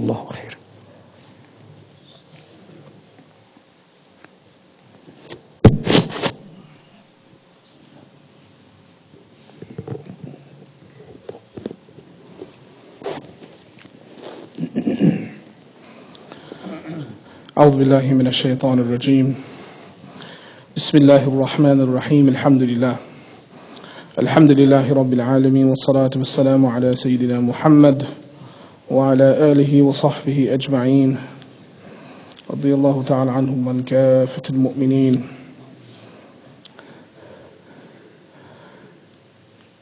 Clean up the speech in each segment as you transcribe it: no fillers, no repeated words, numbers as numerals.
Jazakumullahu khair. أعوذ بالله من الشيطان الرجيم. بسم الله الرحمن الرحيم. الحمد لله رب العالمين، والصلاة والسلام على سيدنا محمد وعلى آله وصحبه أجمعين، رضي الله تعالى عنهم وعن كافة المؤمنين.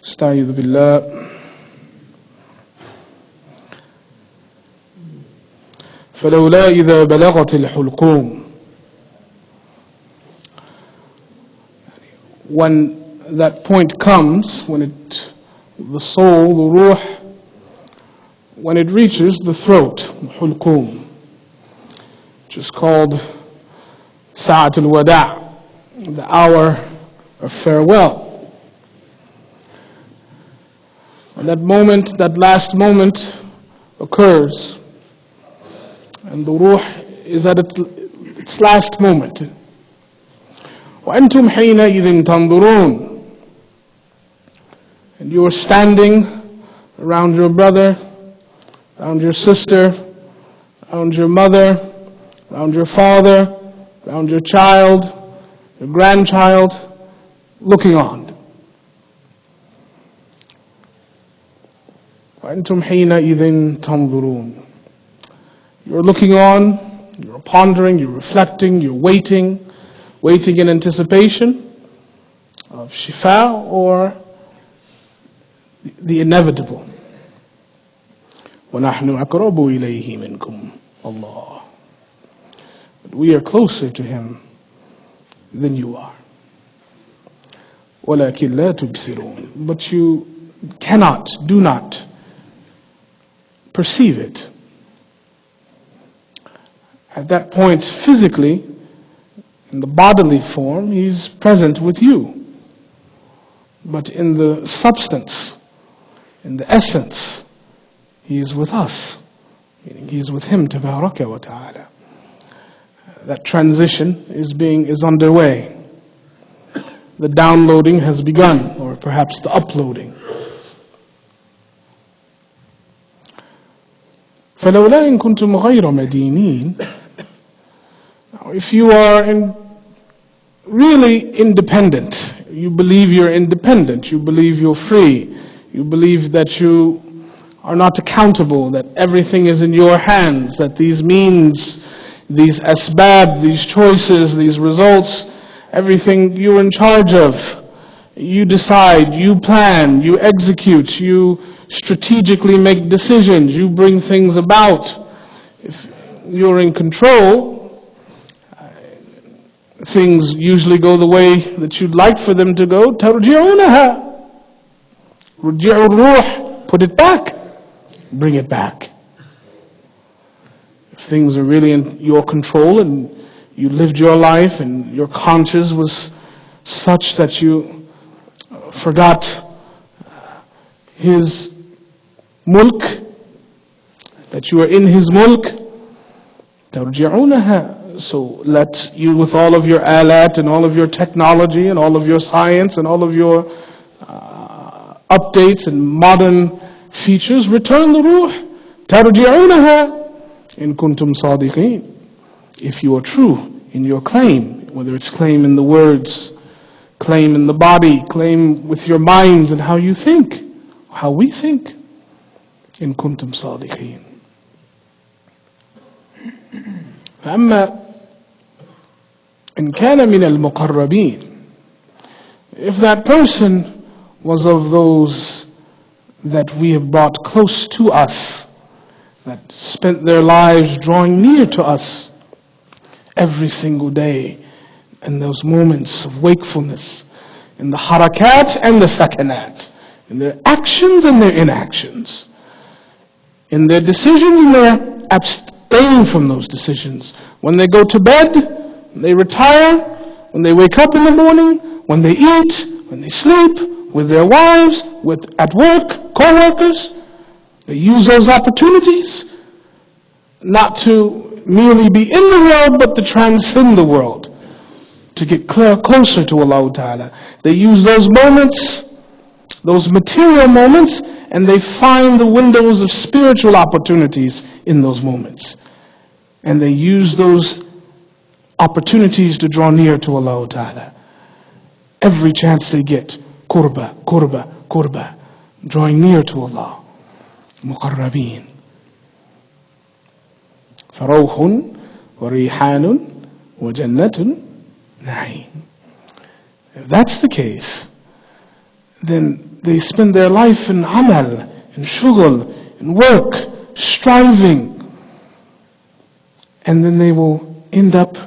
استعيذ بالله. فلولا إذا بلغت الحلقوم. When that point comes, when the soul, the ruh, when it reaches the throat, hulqum, which is called Sa'atul Wada', the hour of farewell. And that moment, that last moment occurs, and the ruh is at its last moment. وَأَنْتُمْ حِينَئِذٍ تَنْظُرُونَ. And you are standing around your brother, around your sister, around your mother, around your father, around your child, your grandchild, looking on. وَأَنْتُمْ حِينَئِذٍ تَنْظُرُونَ. You're looking on, you're pondering, you're reflecting, you're waiting in anticipation of shifa or the inevitable. وَنَحْنُ أَقْرَبُ إِلَيْهِ مِنْكُمْ Allah. But we are closer to Him than you are. وَلَكِنْ لَا تُبْصِرُونَ. But you do not perceive it. At that point, physically, in the bodily form, He's present with you. But in the substance, in the essence, He is with us. Meaning He is with Him, Tabaraka wa Ta'ala. That transition is underway. The downloading has begun, or perhaps the uploading. فَلَوْلَا إِن كُنْتُمْ غَيْرَ مَدِينِينَ. Now, if you are really independent, you believe you're independent, you believe you're free, you believe that you are not accountable, that everything is in your hands, that these means, these asbab, these choices, these results, everything you're in charge of. You decide, you plan, you execute, you strategically make decisions, you bring things about. If you're in control, things usually go the way that you'd like for them to go. تَرْجِعُونَهَا. رُجِعُ الرُّوحِ. Put it back. Bring it back. If things are really in your control and you lived your life and your conscience was such that you forgot His mulk, that you are in His mulk, تَرْجِعُونَهَا. So let you, with all of your alat and all of your technology and all of your science and all of your updates and modern features, return the ruh. تَرْجِعُونَهَا إِن كُنْتُمْ صَادِقِينَ. If you are true in your claim, whether it's claim in the words, claim in the body, claim with your minds and how you think, how we think. إِن كُنْتُمْ صَادِقِينَ. فأما إن كان من المقربين. If that person was of those that we have brought close to us, that spent their lives drawing near to us every single day, in those moments of wakefulness, in the harakat and the sakanat, in their actions and their inactions, in their decisions and their abstain from those decisions. When they go to bed, when they retire, when they wake up in the morning, when they eat, when they sleep, with their wives, at work, co-workers, they use those opportunities not to merely be in the world, but to transcend the world, to get closer to Allah Ta'ala. They use those moments, those material moments, and they find the windows of spiritual opportunities in those moments. And they use those opportunities to draw near to Allah Ta'ala. Every chance they get, qurba, qurba, qurba, drawing near to Allah. Muqarrabeen. فَرَوْحٌ وَرِيحَانٌ وَجَنَّةٌ نَعِيمٌ. If that's the case, then they spend their life in amal, in shughul, in work, striving. And then they will end up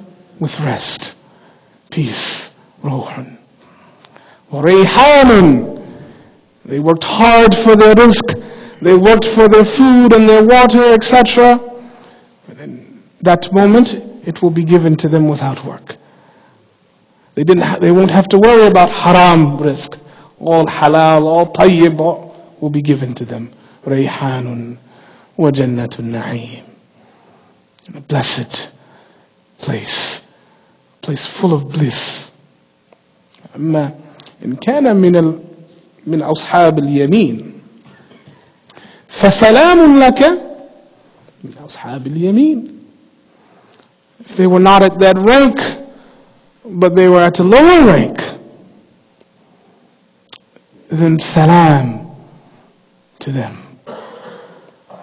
with rest, peace, ruhun. وَرِيحَانٌ. They worked hard for their rizq, they worked for their food and their water, etc. But in that moment, it will be given to them without work. They won't have to worry about haram rizq. All halal, all tayyib will be given to them. Rayhanun wa jannatun na'im. A blessed place. A place full of bliss. أما إن كان من أصحاب اليمين فسلام لك من أصحاب اليمين. If they were not at that rank, but they were at a lower rank, then salam to them.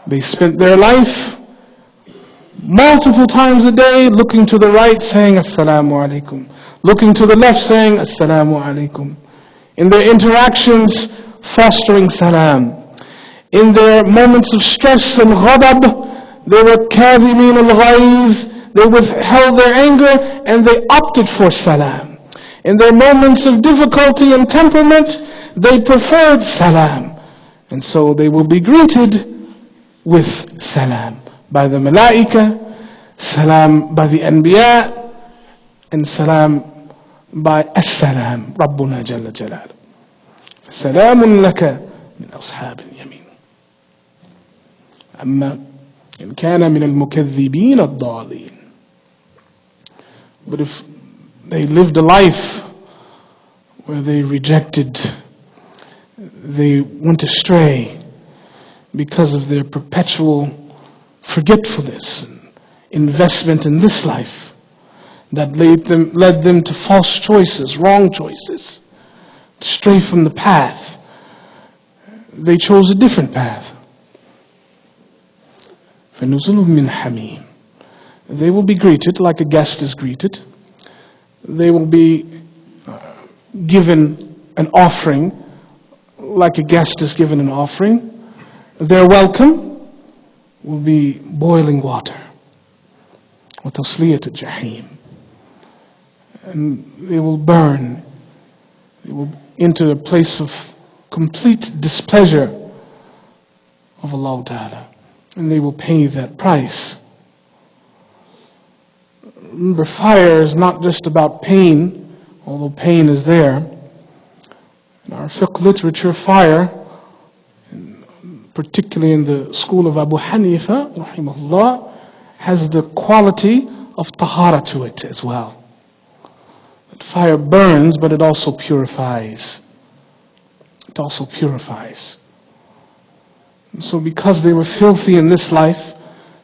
They spent their life multiple times a day looking to the right saying assalamu alaikum, looking to the left saying assalamu alaikum. In their interactions fostering salam. In their moments of stress and ghadab, they were kadhimin al-ghayz, they withheld their anger and they opted for salam. In their moments of difficulty and temperament, they preferred salam. And so they will be greeted with salam by the malaika, salam by the anbiya, and salam by as-salam, Rabbuna Jalla Jalal. Salamun laka min ashab al-yamin. أما إن كان من المكذبين الضالين. But if they lived a life where they rejected, they went astray because of their perpetual forgetfulness and investment in this life that led them to false choices, wrong choices, to stray from the path, they chose a different path. فَنُزُلٌ مِّنْ حَمِيمٍ. They will be greeted like a guest is greeted. They will be given an offering like a guest is given an offering. Their welcome will be boiling water. وَتَصْلِيَةُ الجَّحِيمِ. And they will burn. They will enter a place of complete displeasure of Allah Ta'ala. And they will pay that price. Remember, fire is not just about pain, although pain is there. In our fiqh literature, fire, particularly in the school of Abu Hanifa, rahimahullah, has the quality of tahara to it as well. That fire burns, but it also purifies. It also purifies. And so because they were filthy in this life,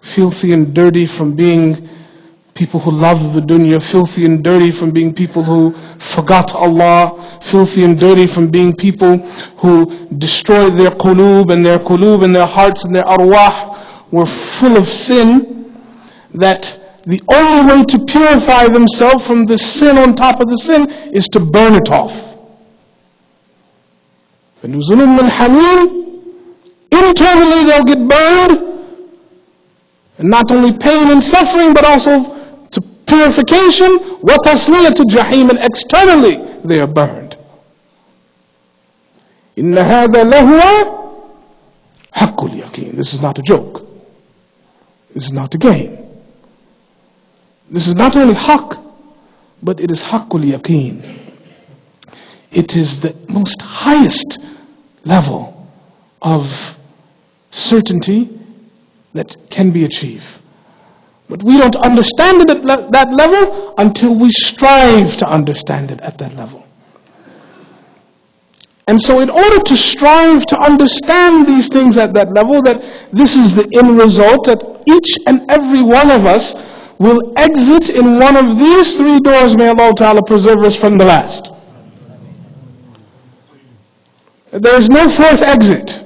filthy and dirty from being people who love the dunya, filthy and dirty from being people who forgot Allah, filthy and dirty from being people who destroyed their qulub and their hearts and their arwah were full of sin, that the only way to purify themselves from the sin on top of the sin is to burn it off. فَنُزُلٌ مِّنْ حَمِيمٍ. Internally they'll get burned, and not only pain and suffering, but also to purification. وَتَصْلِيَةُ الجَّحِيمِ. And externally they are burned. إِنَّ هَذَا لَهُوَ حَقُّ الْيَقِينِ. This is not a joke. This is not a game. This is not only haqq, but it is haqqul yaqeen. It is the most highest level of certainty that can be achieved. But we don't understand it at that level until we strive to understand it at that level. And so in order to strive to understand these things at that level, that this is the end result, that each and every one of us will exit in one of these three doors. May Allah Ta'ala preserve us from the last. There is no fourth exit.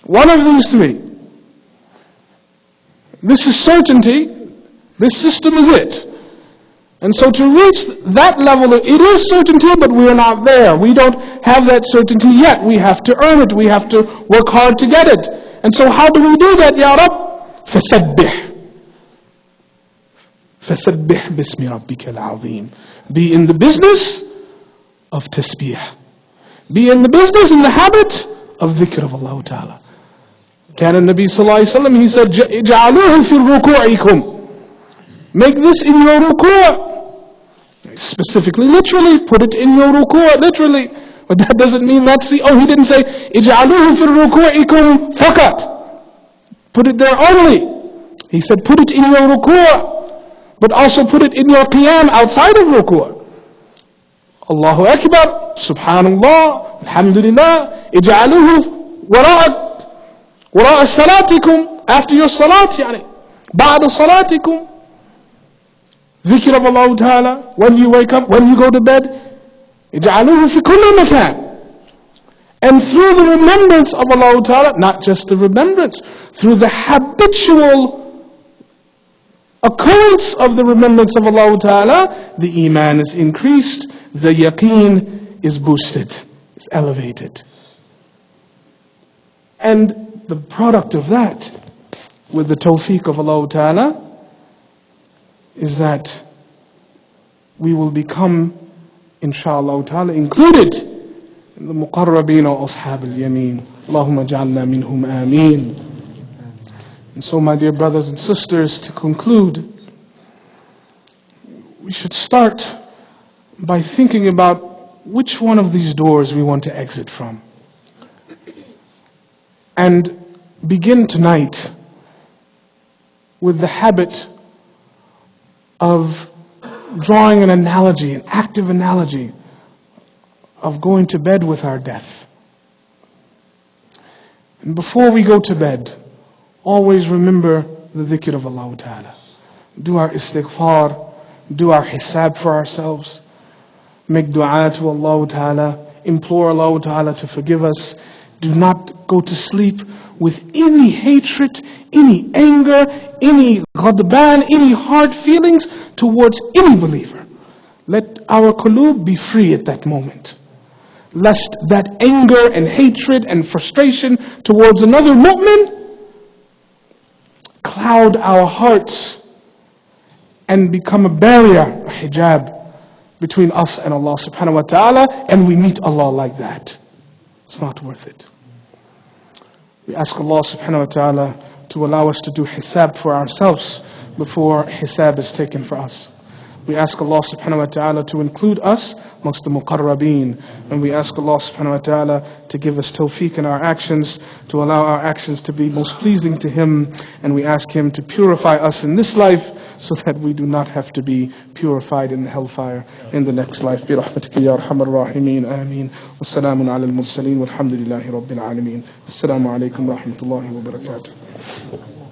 One of these three. This is certainty. This system is it. And so to reach that level, it is certainty, but we are not there. We don't have that certainty yet. We have to earn it. We have to work hard to get it. And so how do we do that, Ya Rab? فَسَبِّحْ فَسَبِّحْ بِاسْمِ رَبِّكَ الْعَظِيمِ. Be in the business of tasbih. Be in the business, in the habit of dhikr of Allah Ta'ala. كان النبي صلى الله عليه وسلم, he said, اجعلوه في ركوعكم. Make this in your ruku'. Specifically, literally, put it in your ruku', literally. But that doesn't mean that's the, he didn't say, اجعلوه في ركوعكم فقط. Put it there only. He said, put it in your ruku', but also put it in your qiyam outside of ruku'. Allahu Akbar, Subhanallah, Alhamdulillah, اجعلوه وراء صلاتكم, after your salat, يعني, بعد صلاتكم. Dhikr of Allah Ta'ala, when you wake up, when you go to bed, اجعلوه في كل مكان. And through the remembrance of Allah Ta'ala, not just the remembrance, through the habitual occurrence of the remembrance of Allah Ta'ala, the iman is increased, the yaqeen is boosted, is elevated. And the product of that, with the tawfiq of Allah Ta'ala, is that we will become, inshallah ta'ala, included in the muqarrabeen or ashab al-yameen. Allahumma ja'alna minhum ameen. And so, my dear brothers and sisters, to conclude, we should start by thinking about which one of these doors we want to exit from. And begin tonight with the habit of drawing an analogy, an active analogy of going to bed with our death. And before we go to bed, always remember the dhikr of Allah Ta'ala. Do our istighfar, do our hisab for ourselves, make dua to Allah Ta'ala, implore Allah Ta'ala to forgive us. Do not go to sleep with any hatred, any anger, any ghadban, any hard feelings towards any believer. Let our qulub be free at that moment, lest that anger and hatred and frustration towards another mu'min cloud our hearts and become a barrier, a hijab, between us and Allah subhanahu wa ta'ala, and we meet Allah like that. It's not worth it. We ask Allah subhanahu wa ta'ala to allow us to do hisab for ourselves before hisab is taken for us. We ask Allah subhanahu wa ta'ala to include us amongst the muqarrabeen. And we ask Allah subhanahu wa ta'ala to give us tawfiq in our actions, to allow our actions to be most pleasing to Him. And we ask Him to purify us in this life so that we do not have to be purified in the hellfire in the next life. Bi rahmatika ya arhamar rahimin. Ameen. Wassalamun ala al-mursaleen walhamdulillahi rabbil alameen. Assalamu alaikum wa rahmatullahi wa barakatuh.